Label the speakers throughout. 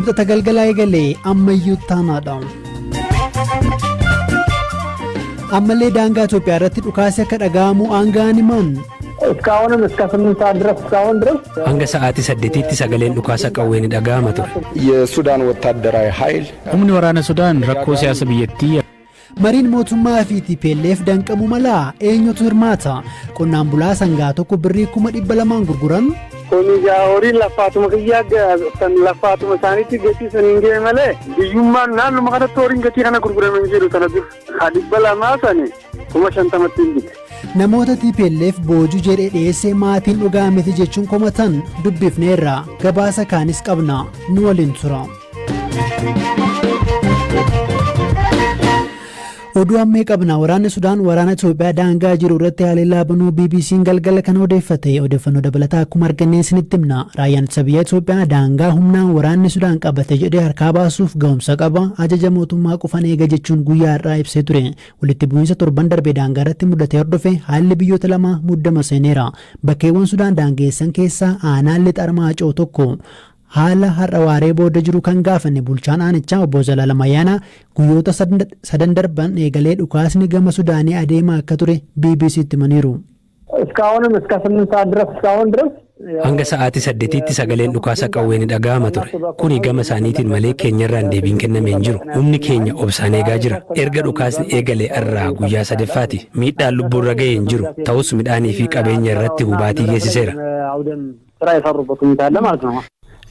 Speaker 1: Ibsa galgalaa eegalee ammayyuu taanaadha. Ammallee daangaa Itoophiyaa irratti dhukaasni akka dhaga'amu aangaan himan.
Speaker 2: እስካሁንም እስከ 8 ሰዓት ድረስ እስካሁን ድረስ
Speaker 3: hanga sa'aatii 8tti sagaleen dhukaasa qawween dhaga'ama ture.
Speaker 4: የሱዳን ወታደራዊ ኃይል
Speaker 5: humni waraana Sudaan rakkoo siyaasa biyyattii
Speaker 1: Mariin mootummaa fi TPLF danqamuu mala eenyutu hirmaata? Qonnaan bulaa sangaa tokko birrii 200 gurguran.
Speaker 2: Kuniga horii lafaatuma kiyyaa san lafaatuma isaaniitti gatii saniin ga'e malee biyyummaan naannuma kanatti horiin gatii kana gurguraman jiru kana dur dhibba lamaa sani 50 hin bite.
Speaker 1: Namoota TPLF boojuu jedhee dhiyeessee maatiin dhugaa miti jechuun komatan dubbifneerra gabaasa kaanis qabna nu waliin tura. Oduu ammee qabna waraanni Sudaan waraana Itoophiyaa daangaa jiru irratti haleellaa banuu BBC'n galgala kana odeeffannoo dabalataa akkuma arganneen isinitti himna. Raayyaan ittisa biyya Itoophiyaa daangaa humnaan waraanni Sudaan qabate jedhee harkaa baasuuf ga'umsa qaba ajaja mootummaa qofan eega jechuun guyyaa irraa ibsee ture. Walitti bu'iinsa torban darbee daangaa irratti mudate hordofe haalli biyyoota lama muddama seeneera. Bakkeewwan Sudaan daangeessan keessaa aanaan lixa Armaacoo tokko haala har'a waaree booda jiru kan gaafanne bulchaan aanichaa obbo Zalaalam Ayyaanaa guyyoota sadan darban eegalee dhukaasni gama Sudaanii adeemaa akka ture BBC'tti himaniiru.
Speaker 2: እስካሁንም እስከ 8 ሰዓት ድረስ እስካሁን ድረስ
Speaker 3: hanga sa'aatii 8tti sagaleen dhukaasa qawween dhaga'ama ture. Kuni gama isaaniitiin malee keenyarraan deebiin kennamee hin jiru. Humni keenya obsaan eegaa jira. Erga dhukaasni eegalee irraa guyyaa 3ffaati. Miidhaan lubbuurra ga'ee hin jiru. Ta'us midhaanii fi qabeenya irratti hubaatii geessiseera.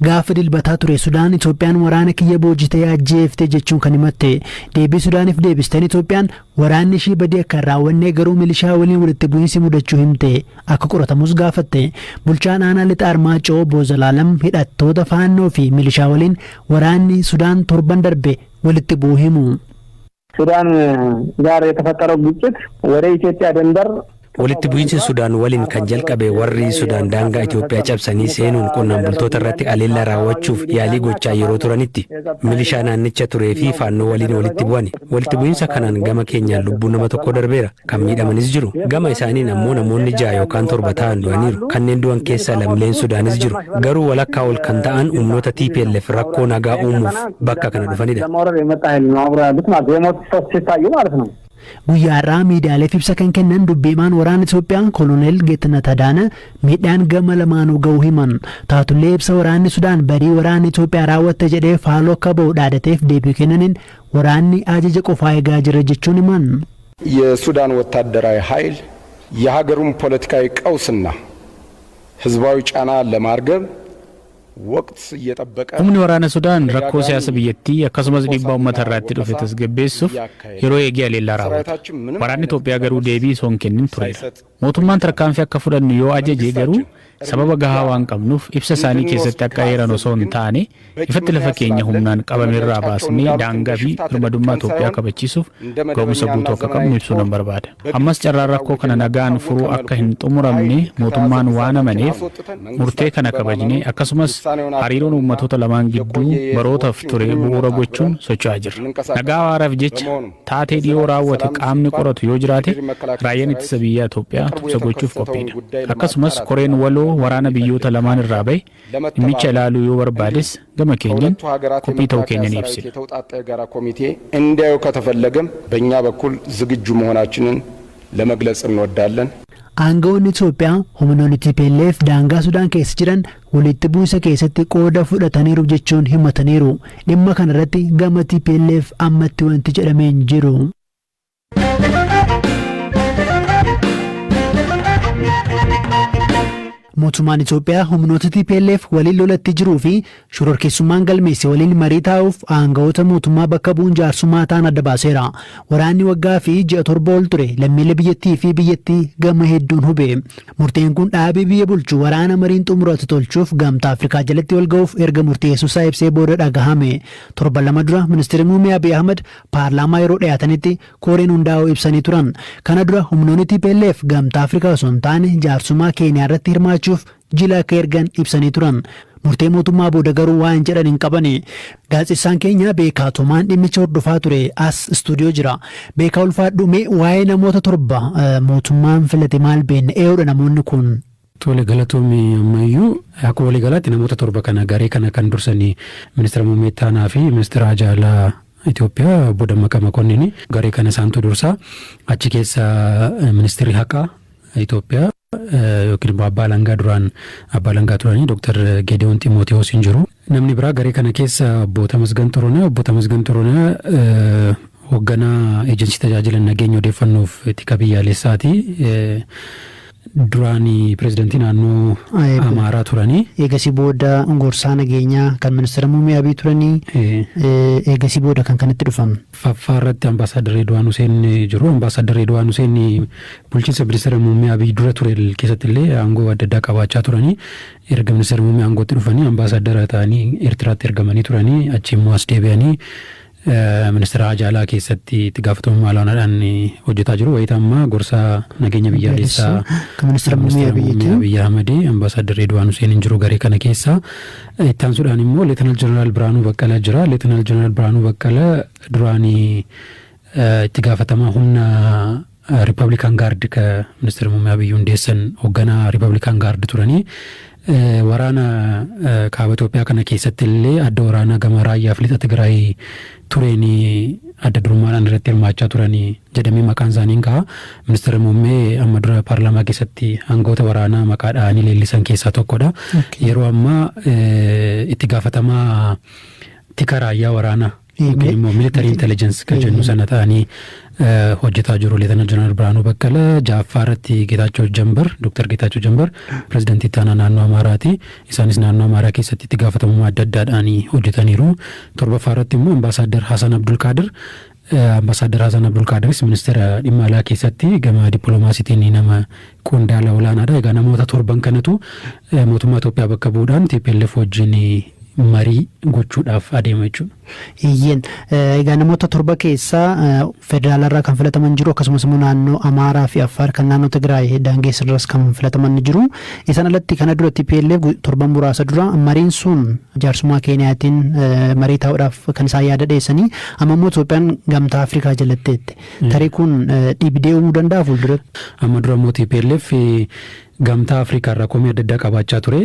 Speaker 1: Gaafa dilbataa ture Sudaan Itoophiyaan waraana kiyya boojitee ajjeeftee jechuun kan himatte. Deebii Sudaaniif deebisteen Itoophiyaan waraanni ishii badii akka raawwannee garuu milishaa waliin walitti bu'iinsi mudachuu himte akka qoratamus gaafatte. Bulchaan aanaa lixa Armaacoo obbo Zalaalam hidhattoota faannoo fi milishaa waliin waraanni Sudaan torban darbe walitti bu'uu himu.
Speaker 2: ሱዳን ጋር የተፈጠረው ግጭት ወደ ኢትዮጵያ ድንበር
Speaker 3: walitti bu'iinsi Sudaan waliin kan jalqabe warri Sudaan daangaa Itoophiyaa cabsanii seenuun qonnaan bultoota irratti haleellaa raawwachuuf yaalii gochaa yeroo turanitti milishaa naannicha turee fi faannoo waliin walitti bu'an. Walitti bu'iinsa kanaan gama keenyaan lubbuun nama tokko darbeera. Kan miidhamanis jiru. Gama isaaniin ammoo namoonni 6 yookaan 7 ta'an du'aniiru. Kanneen du'an keessaa lamleen Sudaanis jiru. Garuu walakkaa ol kan ta'an humnoota TPLF rakkoo nagaa uumuuf bakka kana dhufanidha. Guyyaa irraa miidiyaaleef ibsa kan kennan dubbiimaan waraana Itoophiyaa Koloneel Geetnet Adaana miidhaan gama lamaanuu ga'uu himan. Taatullee ibsa waraanni Sudaan barii waraanni Itoophiyaa raawwatte jedhee faaloo akka ba'u dhaadateef deebii kennaniin waraanni ajaja qofaa eegaa jira jechuun himan.
Speaker 4: የሱዳን ወታደራዊ ኃይል የሀገሩን ፖለቲካዊ ቀውስና ህዝባዊ ጫና ለማርገብ ወቅት እየጠበቀ
Speaker 5: humni waraana Sudaan rakkoo siyaasa biyyattii akkasumas dhiibbaa uummata irratti dhufe tasgabbeessuuf yeroo eegee haleellaa raawwata. Waraanni Itoophiyaa garuu deebii osoo hin kennin tureera. Mootummaan tarkaanfii akka fudhannu yoo ajaje garuu sababa gahaa waan qabnuuf ibsa isaanii keessatti akka eeran osoo hin taane ifatti lafa keenya humnaan qabameerraa baasnee daangaa fi birmadummaa Itoophiyaa kabachiisuuf ga'umsa guutuu akka qabnu ibsuu nan barbaada. Ammas carraan rakkoo kana nagaan furuu akka hin xumuramne mootummaan waan amaneef murtee kana kabajnee akkasumas hariiroon uummattoota lamaan gidduu barootaaf ture bu'uura gochuun socho'aa jirra. Nagaa waaraaf jecha taatee dhiyoo raawwate qaamni qoratu yoo jiraate raayyaan ittisa biyyaa Itoophiyaa tumsa gochuuf qophiidha. Akkasumas koreen waloo waraana biyyoota lamaan irraa bahe dhimmicha ilaaluu yoo barbaades gama keenyan qophii ta'uu keenyan ibsina.
Speaker 4: እንዲያዩ ከተፈለገም በእኛ በኩል ዝግጁ መሆናችንን ለመግለጽ እንወዳለን።
Speaker 1: Aangawoonni Itoophiyaa humnoonni TPLF daangaa Sudaan keessa jiran walitti bu'iinsa keessatti qooda fudhataniiru jechuun himataniiru. Dhimma kanarratti gama TPLF ammatti wanti jedhamee hin jiru. Mootummaan Itoophiyaa humnoota TPLF waliin lolatti jiruu fi shororkeessummaan galmeesse waliin marii taa'uuf aangawoota mootummaa bakka bu'uun jaarsummaa ta'an adda baaseera. Waraanni waggaa fi ji'a torba ol ture lammiilee biyyattii fi biyyattii gama hedduun hube. Murteen kun dhaabii biyya bulchu waraana mariin xumuratu tolchuuf gamtaa Afrikaa jalatti wal ga'uuf erga murteessuusaa ibsee booda dhagahame. Torban lama dura ministeerri muummee Abiy Ahmed paarlaamaa yeroo dhiyaatanitti koreen hundaa'uu ibsanii turan. Kana dura humnoonni TPLF gamtaa Afrikaa osoo hin taane jaarsummaa Keeniyaa irratti hirmaachuu jila akka ergan ibsanii turan. Murtee mootummaa booda garuu waan jedhan hin qabane. Gaazexessaan keenya Beekaa Toomaan dhimmicha hordofaa ture as istuudiyoo jira. Beekaa ulfaadhu mee waa'ee namoota 7 mootummaan filate maal beekna eeyoodha namoonni kun?
Speaker 3: Tole galatoomii ammayyuu akka walii galaatti namoota torba kana garee kana kan dursanii ministeera muummee itti aanaa fi ministeera haajaalaa Itoophiyaa obbo Dammaqa Makonnin garee kana isaantu dursaa achi keessa ministeerri haqaa Itoophiyaa yookiin abbaa alangaa duraanii Dr. Gedeon Ximootewoos hin jiru. Namni biraa garee kana keessa obbo Tamasgan Xoroonaa hoogganaa eejensii tajaajila nageenya odeeffannoof tika biyyaalessaati. Duraanii pirezidantii naannoo Amaaraa turanii.
Speaker 1: Eegasii booda gorsaa nageenyaa kan ministeera muummee Abiy turanii. Eegasii booda kan kanatti dhufan.
Speaker 3: Faffaarratti ambaasaadar Redwaan Hussein jiru. Ambaasaadar Redwaan Hussein bulchiinsa ministeera muummee Abiy dura ture keessatti illee aangoo adda addaa qabaachaa turanii. Erga ministeera muummee aangootti dhufanii ambaasaadara ta'anii Eertiraatti ergamanii turanii achi immoo as deebi'anii ministeera haajaalaa keessatti itti gaafatamummaa olaanaadhaan hojjetaa jiru. Wayita ammaa gorsaa nageenya biyyaalessaa
Speaker 1: kan ministeera muummee
Speaker 3: Abiy Ahmed ambaasaadar Redwaan Hussein hin jiru garee kana keessa. Itti aansuudhaan immoo Leetinaal Jeneraal Biraanuu Baqqalaa jira. Leetinaal Jeneraal Biraanuu Baqqalaa duraanii itti gaafatamaa humna Republican Guard ka ministeera muummee Abiy hundeessan hoogganaa Republican Guard turanii. Waraana kaaba Itoophiyaa kana keessatti illee adda waraanaa gama raayyaa fi lixa Tigraay tureenii adda durummaadhaan irratti hirmaachaa turanii jedhamee maqaan isaanii ka'a. Ministeera muummee amma dura paarlaamaa keessatti aangoota waraanaa maqaa dha'anii leellisan keessaa tokkodha. Yeroo ammaa itti gaafatamaa tika raayyaa waraanaa yookiin immoo military intelligence kan jennu sana ta'anii hojjetaa jiru. Leetinaal Jeneraal Biraanuu Baqqalaa Jaaffaarratti Dr. Geetaachoo Jambar pirezidantii itti aanaa naannoo Amaaraati. Isaanis naannoo Amaaraa keessatti itti gaafatamummaa adda addaadhaan hojjetaniiru. Torbaffaarratti immoo ambaasaadar Hasan Abdulqaadir. Ambaasaadar Hasan Abdulqaadiris ministeera dhimma alaa keessatti gama dippiloomaasiitiin nama qondaala olaanaadha. Egaa namoota torban kanatu mootummaa Itoophiyaa bakka bu'uudhaan TPLF wajjin marii gochuudhaaf adeema jechuudha.
Speaker 1: Egaa namoota torba keessaa federaalarraa kan filataman jiru akkasumas immoo naannoo Amaaraa fi Affaar kan naannoo Tigraay daangeessarras kan filataman jiru. Isaan alatti kana dura TPLF torban muraasa dura mariin sun jaarsummaa Keeniyaatiin marii taa'uudhaaf kan isaan yaada dhiyeessanii amma immoo Itoophiyaan gamtaa Afrikaa jalatteetti. Tarii kun dhibdee uumuu danda'a fuulduratti.
Speaker 3: Amma dura immoo TPLF gamtaa Afrikaa irraa komii adda addaa qabaachaa ture.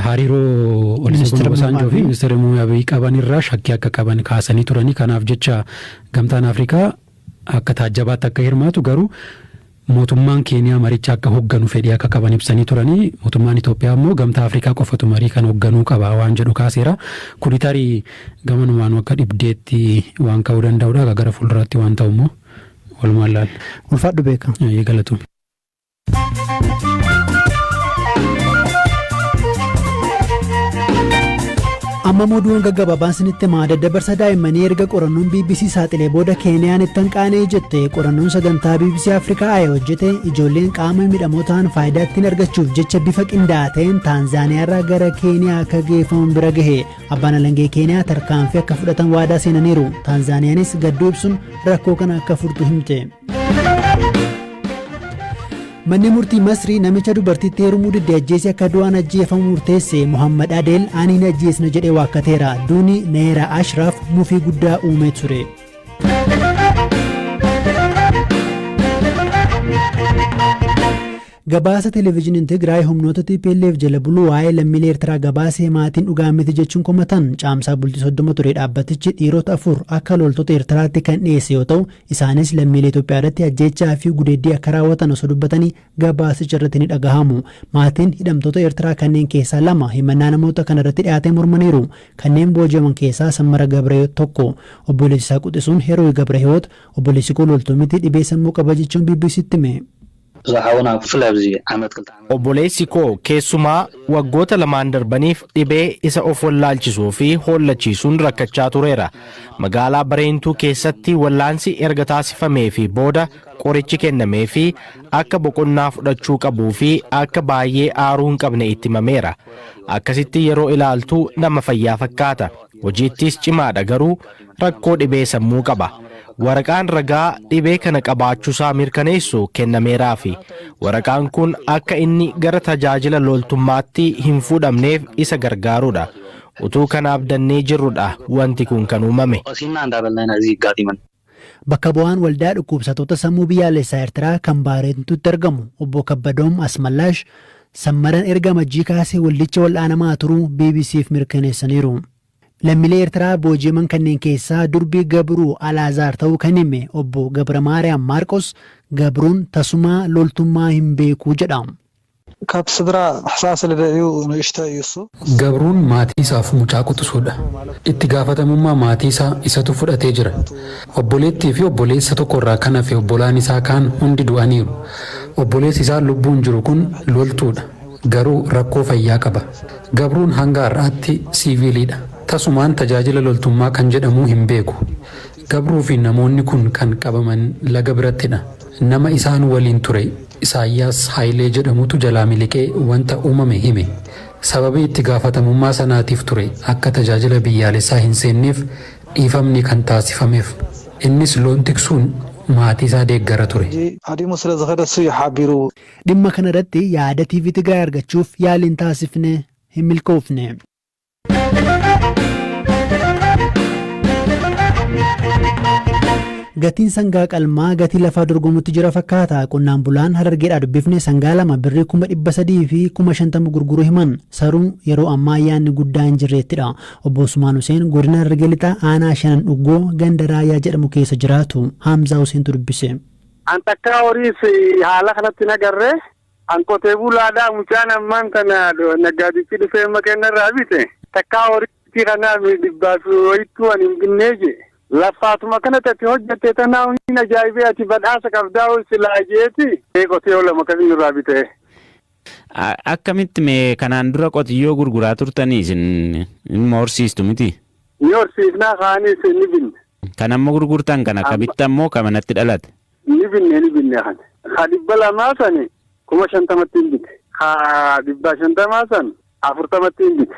Speaker 3: Hariiroo Olusegun Obasanjoo fi ministeera muummee Abiy qaban irraa shakkii akka qaban kaasanii turanii. Kanaaf jecha gamtaan Afrikaa akka taajjabaatti akka hirmaatu garuu mootummaan Keeniyaa maricha akka hoogganu fedhii akka qaban ibsanii turanii. Mootummaan Itoophiyaa immoo gamtaa Afrikaa qofatu marii kan hoogganuu qaba waan jedhu kaaseera. Kuni tarii gamanumaan akka dhibdeetti waan ka'uu danda'udha. Gara fuulduraatti waan ta'u immoo walumaan laalla.
Speaker 1: Ulfaadhu beeka.
Speaker 3: Galatu.
Speaker 1: Amma moduun gaggabaabaan sinitti daddabarsa daa'immanii erga qorannoon BBC saaxilee booda Keeniyaan itti hanqaanee jette. Qorannoon sagantaa BBC Afrikaa hojjete ijoolleen qaama miidhamoo ta'an faayidaa ittiin argachuuf jecha bifa qindaa'aa ta'een Taanzaaniyaarraa gara Keeniyaa akka geeffaman bira gahe. Abbaan alangee Keeniyaa tarkaanfii akka fudhatan waadaa seenaniiru. Taanzaaniyaanis gadduu ibsuun rakkoo kana akka furtu himte. Manni murtii Masrii namicha dubartiitti heerumuu didde ajjeesee akka du'aan ajjeefamu murteesse. Muhammad Adeel ani hin ajjeesne jedhee waakkateera. Duuni Neera Ashraaf mufii guddaa uumee ture. Gabaasa televezyiiniin Tigraay humnoota TPLF jala buluu waa'ee lammiilee Eertiraa gabaasee maatiin dhugaa miti jechuun komatan. Caamsaa bultii 30 ture dhaabbatichi dhiirota 4 akka loltoota Eertiraatti kan dhiyeesse yoo ta'u isaanis lammiilee Itoophiyaa irratti ajjeechaa fi gudeeddii akka raawwatan osoo dubbatanii gabaasicha irratti ni dhagahamu. Maatiin hidhamtoota Eertiraa kanneen keessaa 2 himannaa namoota kana irratti dhiyaatee mormaniiru. Kanneen booji'aman keessaa Sammara Gabree tokko. Obboleessi isaa Quxisuun Herooy Gabrehiwoot obboleessi koo loltuu miti dhibee sammuu qaba jechuun BBC'tti hime.
Speaker 6: Obboleessi koo keessumaa waggoota lamaan darbaniif dhibee isa of wallaalchisuu fi hollachiisuun rakkachaa tureera. Magaalaa Bareentuu keessatti wallaansi erga taasifamee fi booda qorichi kennamee fi akka boqonnaa fudhachuu qabuu fi akka baay'ee aaruu hin qabne itti himameera. Akkasitti yeroo ilaaltu nama fayyaa fakkaata. Hojiittis cimaadha garuu rakkoo dhibee sammuu qaba. Waraqaan ragaa dhibee kana qabaachuusaa mirkaneessu kennameeraa fi waraqaan kun akka inni gara tajaajila loltummaatti hin fuudhamneef isa gargaarudha. Utuu kanaaf dannee jirrudha wanti kun kan uumame.
Speaker 1: Bakka bu'aan waldaa dhukkubsattoota sammuu biyyaalessaa Eertiraa kan Baarentuutti argamu obbo Kabbadoom Asmallaash sammaran erga majjii kaasee waldicha wal'aanamaa turuu BBCf mirkaneessaniiru. Lammiilee Eertiraa booji'aman kanneen keessaa durbii Gabruu Alaazaar ta'uu kan hime obbo Gabra Maariyaam Maarqos Gabruun tasumaa loltummaa hin beekuu jedha.
Speaker 7: ካብ ስድራ ሕሳስ ስለደዩ ንእሽተ እዩ እሱ
Speaker 8: ገብሩን maatii isaaf mucaa quxisuudha. Itti gaafatamummaa maatii isaa isatu fudhatee jira. Obboleettii fi obboleessa tokko irraa kan hafe obbolaan isaa kaan hundi du'aniiru. Obboleessi isaa lubbuun jiru kun loltuudha. Garuu rakkoo fayyaa qaba. Gabruun hanga har'aatti siiviiliidha. Tasumaan tajaajila loltummaa kan jedhamu hin beeku. Gabruu fi namoonni kun kan qabaman laga birattidha. Nama isaan waliin ture Isaayyaas Haayilee jedhamutu jalaa miliqee wanta uumame hime. Sababii itti gaafatamummaa sanaatiif ture akka tajaajila biyyaalessaa hin seenneef dhiifamni kan taasifameef. Innis loon tiksuun maatii isaa deeggara ture.
Speaker 7: አዲሙ ስለዝኸደ እሱ ይሓቢሩ
Speaker 1: Dhimma kanarratti yaada TV Tigraay argachuuf yaaliin taasifne hin milkoofne. Gatiin sangaa qalmaa gatii lafaa dorgomutti jira fakkaata. Qonnaan bulaan Harargeedhaa dubbifne sangaa lama birrii 300 fi 50 gurguruu himan saruu yeroo ammaa ayyaanni guddaa hin jirreettidha. Obbo Usmaan Huseen godina Harargee lixaa aanaa shanan dhuggoo ganda raayyaa jedhamu keessa jiraatu. Hamzaa Huseentu dubbise.
Speaker 2: An takka horiis haala kanatti nagarre an qotee bulaadhaa mucaan ammaan kana naggaadichi dhufee makeenna irraa bite takka horiitti kanaa dhibbaa fi wayittuu an hin binneeje. Lafaatuma kanatti hojjette tanaa hin ajaa'ibee ati badhaasa qabdaa silaa jeeti qotee lama kamiin irraa bite.
Speaker 5: Akkamitti mee kanaan dura qotiyyoo gurguraa turtanii isin ilma horsiistu miti?
Speaker 2: Ni horsiifnaa kaanis ni binne.
Speaker 5: Kan amma gurgurtan kana akka bittan moo kamanatti dhalate?
Speaker 2: Ni binne kan. Ka 200 sani 50 hin bite. Ka 150 san 40 hin bite.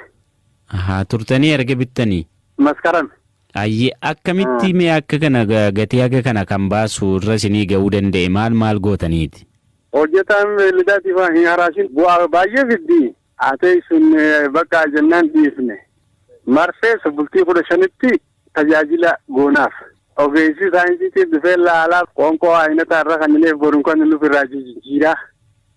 Speaker 5: Turtanii erga bittanii?
Speaker 2: Maskarame.
Speaker 5: Ayyee akkamitti mee akka kana gatii akka kana kan baasu irra isinii ga'uu danda'e maal gootaniiti?
Speaker 2: Hojjetaan lidaatiif hin haraashin bu'aa baay'ee fiddi. Haa sun bakka jennaan dhiifne. Marfees bultii 15tti tajaajila goonaaf. Ogeessi saayinsiitiin dhufee laalaa qoonqoo ayinataa irra kanneen boruun kan nuuf irraa jijjiira.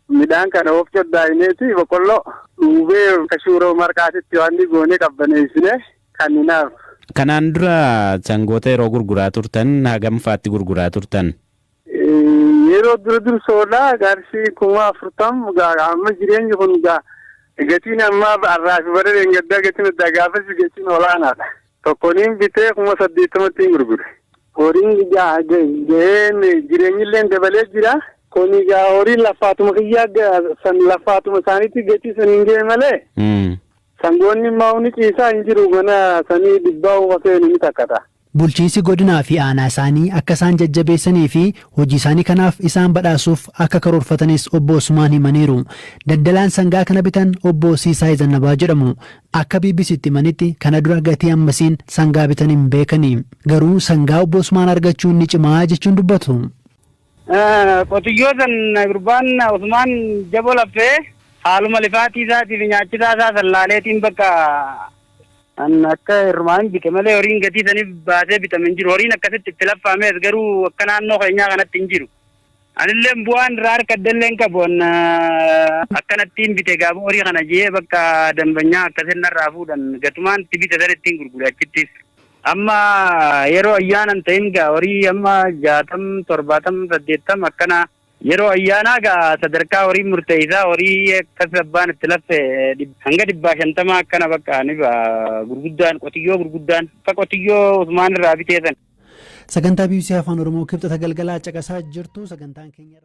Speaker 2: Midhaan kana of coddaayineeti boqqolloo dhuubee kashuuroo marqaatitti waan goonee qabbaneessine kanninaaf.
Speaker 5: Kanaan dura sangoota yeroo gurguraa turtan hagam faatti gurguraa turtan?
Speaker 2: Yeroo dursoodhaa garshii 40,000 amma jireenyi kun gatiin ammaa arraafi barreen gaddaa gatiin adda gaafas gatiin olaanaadha. Tokkoniin bitee 80,000 hin gurgure. Horiin gaheen jireenyillee dabalee jira. Kuni horiin lafaatuma kiyyaa lafaatuma isaaniitti gatii saniin ga'e malee. Sangoonni maa'uuni ciisaa hin jiru mana sanii dhibbaa uwwaseen ni takkata.
Speaker 1: Bulchiinsi godinaa fi aanaa isaanii akka isaan jajjabeessanii fi hojii isaanii kanaaf isaan badhaasuuf akka karoorfatanis obbo Usmaan himaniiru. Daldalaan sangaa kana bitan obbo Siisaa Zannabaa jedhamu. Akka BBCtti himanitti kana dura gatii ammasiin sangaa bitan hin beekanii. Garuu sangaa obbo Usmaan argachuun ni cimaa jechuun dubbatu.
Speaker 9: Qotiyyoo san gurbaan Usmaan jaboo laffee haaluma lifaatii isaatiif nyaachisaa isaa sallaaleetiin bakka akka hirmaan bite malee horiin gatii saniif baasee bitaman jiru. Horiin akkasitti itti laffaamees garuu akka naannoo keenyaa kanatti hin jiru. Anillee bu'aan irraa harkaddellee qabu akkanattiin bite gaafa horii kana jee bakka dambanyaa akkasin irraa fuudhan gatumaan itti bite sanittiin gurgure achittis. Amma yeroo ayyaanan ta'in gaa horii amma 60, 70, 80 akkana yeroo ayyaanaa gaa sadarkaa horii murteessaa horii akkas abbaan itti laffe hanga 150 akkana bakka ni gurguddaan qotiyyoo gurguddaan akka qotiyyoo Usmaan irraa biteessan.
Speaker 1: Sagantaa BBC Afaan Oromoo kibxata galgalaa caqasaa jirtu sagantaan keenya